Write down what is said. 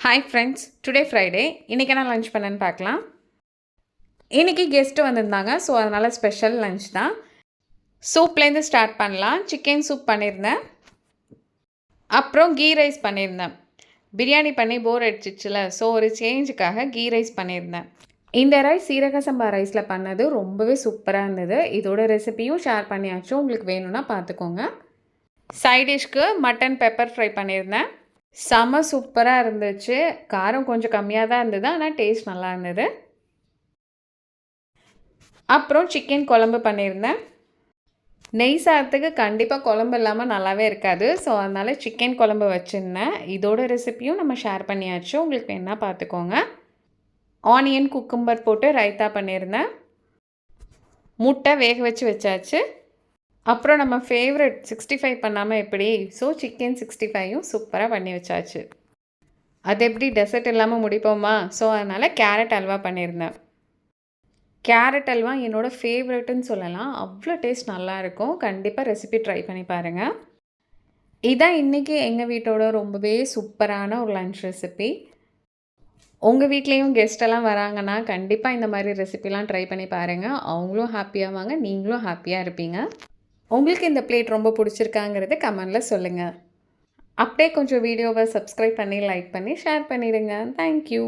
Hi friends, today Friday. இன்றைக்கி என்ன lunch பண்ணேன்னு பார்க்கலாம். இன்றைக்கி கெஸ்ட்டு வந்திருந்தாங்க, ஸோ அதனால் ஸ்பெஷல் லஞ்ச் தான். சூப்லேருந்து ஸ்டார்ட் பண்ணலாம். சிக்கன் சூப் பண்ணியிருந்தேன், அப்புறம் கீ ரைஸ் பண்ணியிருந்தேன். பிரியாணி பண்ணி போர் அடிச்சிச்சுல, ஸோ ஒரு சேஞ்சுக்காக கீ ரைஸ் பண்ணியிருந்தேன். இந்த ரைஸ் சீரக சம்பா ரைஸில் பண்ணது ரொம்பவே சூப்பராக இருந்தது. இதோட ரெசிபியும் ஷேர் பண்ணியாச்சும், உங்களுக்கு வேணும்னா பார்த்துக்கோங்க. சைட் டிஷ்க்கு மட்டன் பெப்பர் ஃப்ரை பண்ணியிருந்தேன். செம்ம சூப்பராக இருந்துச்சு. காரம் கொஞ்சம் கம்மியாக தான் இருந்தது, ஆனால் டேஸ்ட் நல்லா இருந்தது. அப்புறம் சிக்கன் குழம்பு பண்ணியிருந்தேன். நெய் சாதத்துக்கு கண்டிப்பாக குழம்பு இல்லாமல் நல்லாவே இருக்காது, ஸோ அதனால் சிக்கன் குழம்பு வச்சுருந்தேன். இதோட ரெசிப்பியும் நம்ம ஷேர் பண்ணியாச்சு, உங்களுக்கு வேணா பார்த்துக்கோங்க. ஆனியன் குக்கும்பர் போட்டு ரைத்தா பண்ணியிருந்தேன். முட்டை வேக வச்சாச்சு. அப்புறம் நம்ம ஃபேவரட் 65 பண்ணாமல் எப்படி, ஸோ சிக்கன் 65யும் சூப்பராக பண்ணி வச்சாச்சு. அது எப்படி டெசர்ட் இல்லாமல் முடிப்போமா, ஸோ அதனால் கேரட் அல்வா பண்ணியிருந்தேன். கேரட் அல்வா என்னோடய ஃபேவரெட்டுன்னு சொல்லலாம். அவ்வளோ டேஸ்ட் நல்லாயிருக்கும். கண்டிப்பாக ரெசிபி ட்ரை பண்ணி பாருங்கள். இதான் இன்றைக்கி எங்கள் வீட்டோட ரொம்பவே சூப்பரான ஒரு லன்ச் ரெசிபி. உங்கள் வீட்லேயும் கெஸ்ட்டெல்லாம் வராங்கன்னா கண்டிப்பாக இந்த மாதிரி ரெசிபிலாம் ட்ரை பண்ணி பாருங்கள். அவங்களும் ஹாப்பியாவாங்க, நீங்களும் ஹாப்பியாக இருப்பீங்க. உங்களுக்கு இந்த பிளேட் ரொம்ப பிடிச்சிருக்காங்கிறத கமெண்டில் சொல்லுங்கள். அப்படியே கொஞ்சம் வீடியோவை சப்ஸ்கிரைப் பண்ணி லைக் பண்ணி ஷேர் பண்ணிடுங்க. தேங்க்யூ.